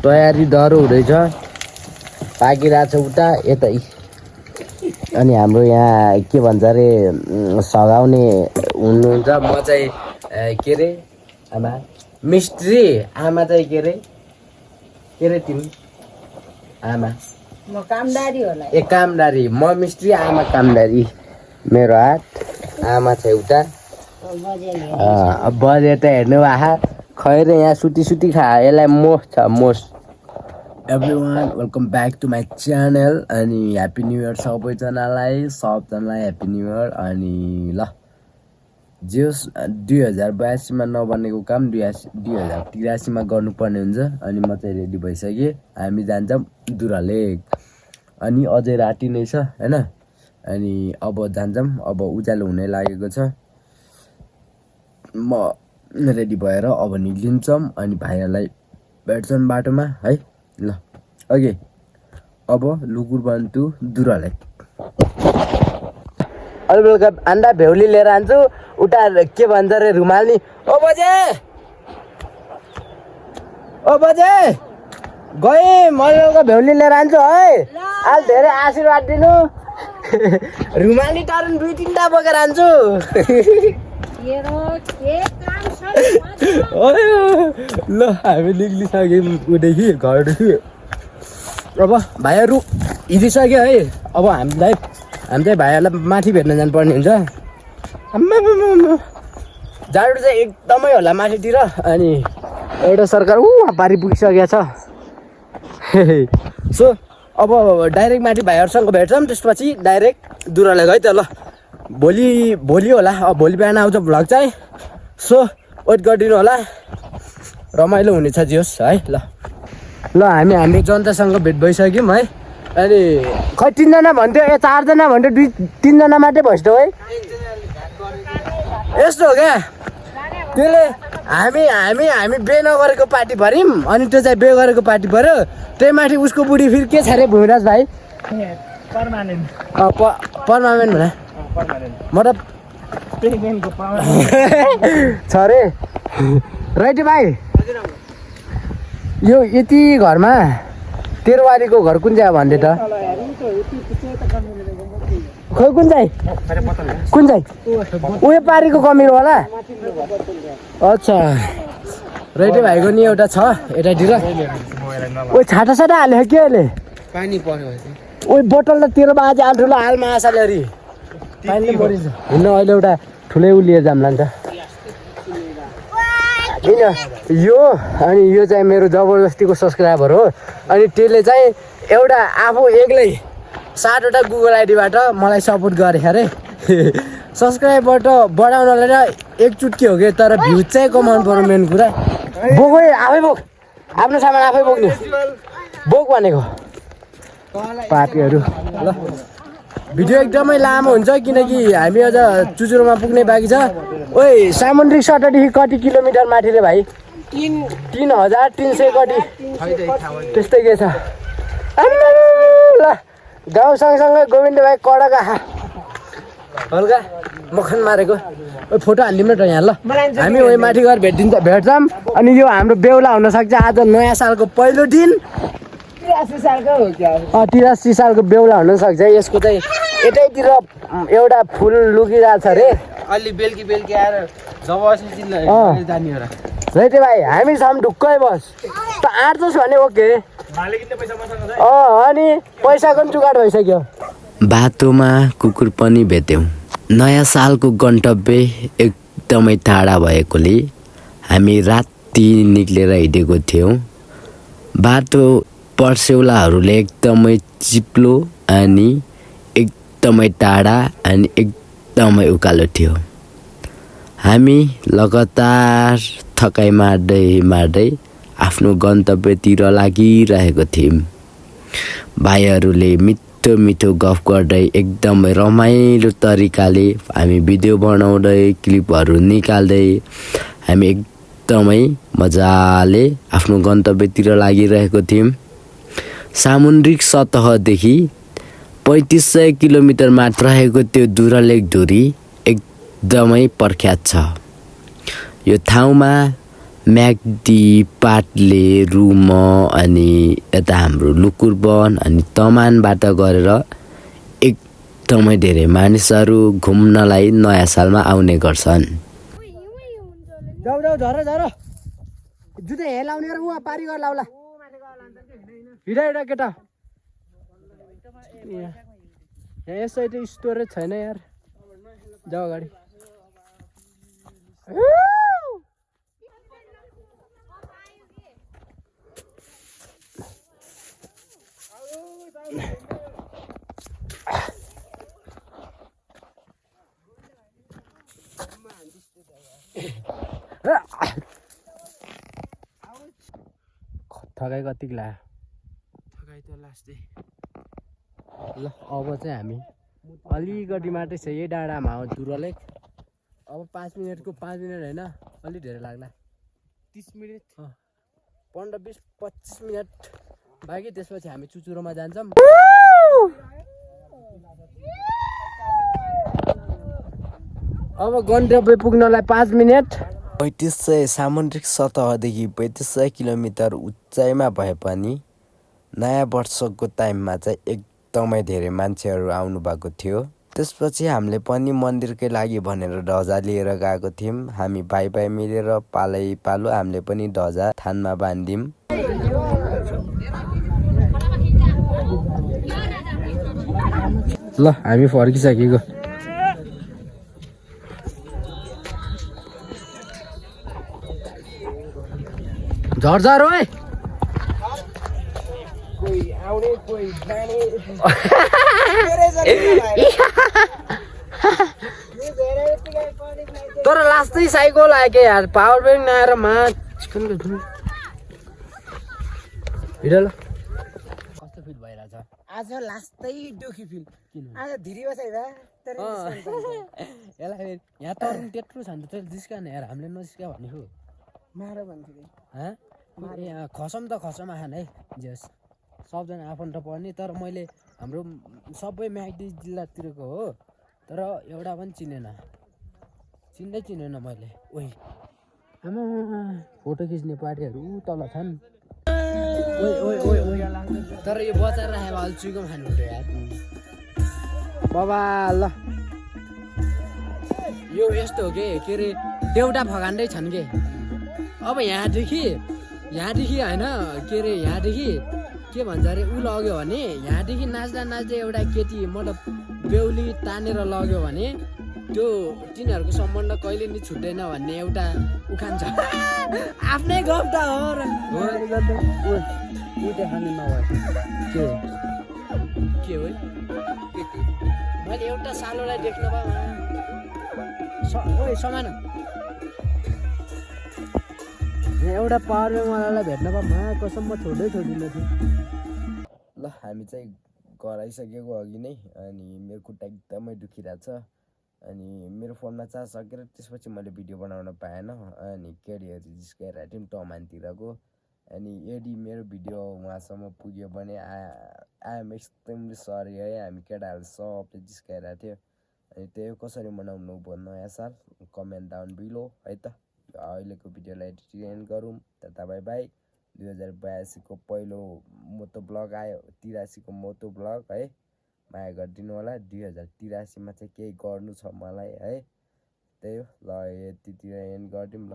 तयारी डह्रो हुँदैछ पाकिरहेछ उता यतै अनि हाम्रो यहाँ के भन्छ अरे सघाउने हुनुहुन्छ म चाहिँ के अरे आमा मिस्त्री आमा चाहिँ के अरे तिमी आमा म कामदारी होला ए कामदारी म मिस्त्री आमा कामदारी मेरो हात आमा चाहिँ उता बजे त हेर्नु आहा खैर यहाँ सुती खा यसलाई मोस छ मोस everyone welcome back to my channel अनि ह्याप्पी न्यु इयर सबैजनालाई ह्याप्पी न्यु इयर अनि ल जोस् 2082मा नबनेको काम 2083मा गर्नुपर्ने हुन्छ अनि म चाहिँ रेडी भइसकेँ हामी जान्छौँ दुरालेक अनि अझै राति नै छ हैन अनि अब जान्छौँ अब उज्यालो हुने लागेको छ म रेडी भएर अब निक्लिन्छौँ अनि भाइहरूलाई भेट्छौँ बाटोमा है ल ओके अब लुकुर बन्तु दुरालेक अलि बेलुका अन्डा भेउली लिएर आन्छु उता के भन्छ अरे रुमाल नि ओ बजे गएँ मैले बेलुका भेउली लिएर आन्छु है आज धेरै आशीर्वाद दिनु रुमाल नि टरन 2-3टा बोकेर आन्छु ल हामी निक्लिसक्यौँ उदेखि घरदेखि अब भाइहरू हिँडिसक्यो है अब हामी चाहिँ भाइहरूलाई माथि भेट्न जानुपर्ने हुन्छ जाडो चाहिँ एकदमै होला माथितिर अनि एउटा सरकार पारी पुगिसकेको छ सो अब डाइरेक्ट माथि भाइहरूसँग भेट्छौँ त्यसपछि डाइरेक्ट दुरालेक है त ल भोलि होला अब भोलि बिहान आउँछ भ्लग चाहिँ सो वेट गरिदिनु होला रमाइलो हुनेछ जियोस् है ल हामी जनतासँग भेट भइसक्यौँ है अनि खै 3जना भन्थ्यो 4जना भन्थ्यो 2-3जना मात्रै भइसक्यो है यस्तो हो क्या त्यसले हामी बे नगरेको पार्टी भऱ्यौँ अनि त्यो चाहिँ बे गरेको पार्टी भऱ्यो त्यही माथि उसको बुढी फेरि के छ अरे भूमिराज भाइ पर्मानेन्ट भने मतलब छ अरे राइट भाइ यो यति घरमा तेरो बारीको घर कुन चाहिँ भन्दै त खोइ कुन चाहिँ उयो पारीको कमिरो होला अच्छा राइटे भाइको नि एउटा छ यतातिर ओ छाटा हाल्यो के अहिले पानी पर्यो ओ बोतल त तेरो बाजे ठुलो हालमा आसाले अरे पानीले मरिन्छ हुन्न अहिले एउटा ठुलै उ लिएर जाम लान्छ किन यो अनि यो चाहिँ मेरो जबरजस्तीको सब्सक्राइबर हो अनि त्यसले चाहिँ एउटा आफू एक्लै 7वटा गुगल आइडीबाट मलाई सपोर्ट गरे अरे सब्सक्राइबर त बढाउनलाई र एक चुटकी हो कि तर भ्युज चाहिँ कमाउनु पर्यो मेन कुरा बोक आफै बोक आफ्नो सामान आफै बोक्ने बोक भनेको पापीहरू ल भिडियो एकदमै लामो हुन्छ किनकि हामी अझ चुचुरोमा पुग्ने बाँकी छ ओइ सामुद्रिक सतहदेखि कति किलोमिटर माथि रे भाइ 3300 कति त्यस्तै के छ ल गाउँ सँगसँगै गोविन्द भाइ कडका हल्का मखन मारेको ओ फोटो हालिदिउँ न त यहाँ ल हामी वही माथि गएर भेट्छौँ अनि यो हाम्रो बेहुला हुनसक्छ आज नयाँ सालको पहिलो दिन 83 सालको बेहुला हुनसक्छ यसको चाहिँ यतैतिर एउटा फुल लुकिरहेको छ अरे अलि बेलुकी आएर जब जाने हो राइटे भाइ हामी छौँ ढुक्कै बस त आँट्छस् भने ओके अनि पैसाको पनि जुगाड भइसक्यो बाटोमा कुकुर पनि भेट्यौँ नयाँ सालको गन्तव्य एकदमै टाढा भएकोले हामी राति निक्लेर हिँडेको थियौँ बाटो पर्सेउलाहरूले एकदमै चिप्लो अनि एकदमै टाढा अनि एकदमै उकालो थियो हामी लगातार थकाइ मार्दै आफ्नो गन्तव्यतिर लागिरहेको थियौँ भाइहरूले मिठो गफ गर्दै एकदमै रमाइलो तरिकाले हामी भिडियो बनाउँदै क्लिपहरू निकाल्दै हामी एकदमै मजाले आफ्नो गन्तव्यतिर लागिरहेको थियौँ सामुद्रिक सतहदेखि 3500 किलोमिटर मात्र रहेको त्यो दुरालेक धुरी एकदमै प्रख्यात छ यो ठाउँमा म्याग्दी, पाटले, रुम अनि यता हाम्रो लुकुर वन अनि तमानबाट गरेर एकदमै धेरै मानिसहरू घुम्नलाई नयाँ सालमा आउने गर्छन्। जाऊ जाऊ झर झर जुत्ता हेलाउने र उहाँ पारी गरेर लाउला हिँडा हिँडा केटा यहाँ यसै त स्टोरेज छैन यार जाऊ अगाडि थकाइ कतिको लाग्यो थकाइ त लास्टै ल अब चाहिँ हामी अलिकति मात्रै छ यही डाँडामा हो दुरलेक अब 5 मिनटको 5 मिनट होइन अलिक धेरै लाग्ला 30 मिनट 15 20 25 मिनट बाँकी त्यसपछि हामी चुचुरोमा जान्छौँ अब गन्तव्य पुग्नलाई 5 मिनट 3500 सामुद्रिक सतहदेखि 3500 किलोमिटर उचाइमा भए पनि नयाँ वर्षको टाइममा चाहिँ एकदमै धेरै मान्छेहरू आउनु भएको थियो। त्यसपछि हामीले पनि मन्दिरकै लागि भनेर ध्वजा लिएर गएको थियौँ। हामी भाइ भाइ मिलेर पालै पालो हामीले पनि ध्वजा थानमा बाँधियौँ। ल हामी फर्किसकेको झरझर ओए कोही आउने कोही जाने तर लास्टै साइकल आयो के यार पावर ब्याङ्क नआएर हिँड ल कस्तो फिल भइरहेछ आज लास्टै दुखी फिल आज धिरी बसाइ यसलाई यहाँ तरुङ त्यत्रो छ नि त त्यसले जिस्काने यार हामीले नजिस्का भनेको मार भन्छु यहाँ खसम त खसम आएन है जस सबजना आफन्त पर्ने तर मैले हाम्रो सबै म्याग्दी जिल्लातिरको हो तर एउटा पनि चिनेन मैले ओइ आमा फोटो खिच्ने पार्टीहरू तल छन् तर यो बचाएर राखेको अहिले चुइको खानु हुन्छ यार बाबा ल यो यस्तो हो के अरे देउटा फगान्दै छन् के अब यहाँदेखि होइन के अरे यहाँदेखि के भन्छ अरे ऊ लग्यो भने यहाँदेखि नाच्दा नाच्दै एउटा केटी मतलब बेहुली तानेर लग्यो भने त्यो तिनीहरूको सम्बन्ध कहिले नि छुट्दैन भन्ने एउटा उखान छ आफ्नै गफ त हो र देखाउने नभए के हो मैले एउटा सालोलाई देख्न पाएँ समान एउटा पावर ब्याङ्कवालालाई भेट्न पा मा कसम म छोड्दिनँ थिएँ ल हामी चाहिँ गराइसकेको अघि नै अनि मेरो खुट्टा एकदमै दुखिरहेछ अनि मेरो फोनमा चार्ज सकेर त्यसपछि मैले भिडियो बनाउन पाएन अनि केटीहरू जिस्काइरहेको थियौँ टमानतिरको अनि यदि मेरो भिडियो उहाँसम्म पुग्यो भने आई एम एक्सट्रिमली सरी है हामी केटाहरू सबले जिस्काइरहेको थियो अनि त्यही कसरी मनाउनु भन्नु नयाँ साल कमेन्ट डाउन बिलो है त अहिलेको भिडियोलाई एन्ड गरौँ त बाई बाई 2082 को पहिलो मोटो ब्लग आयो 83 को मोटो ब्लग है माया गरिदिनु होला 2083 मा चाहिँ केही गर्नु छ मलाई है त्यही हो ल यतितिर एन्ड गरिदिउँ ल।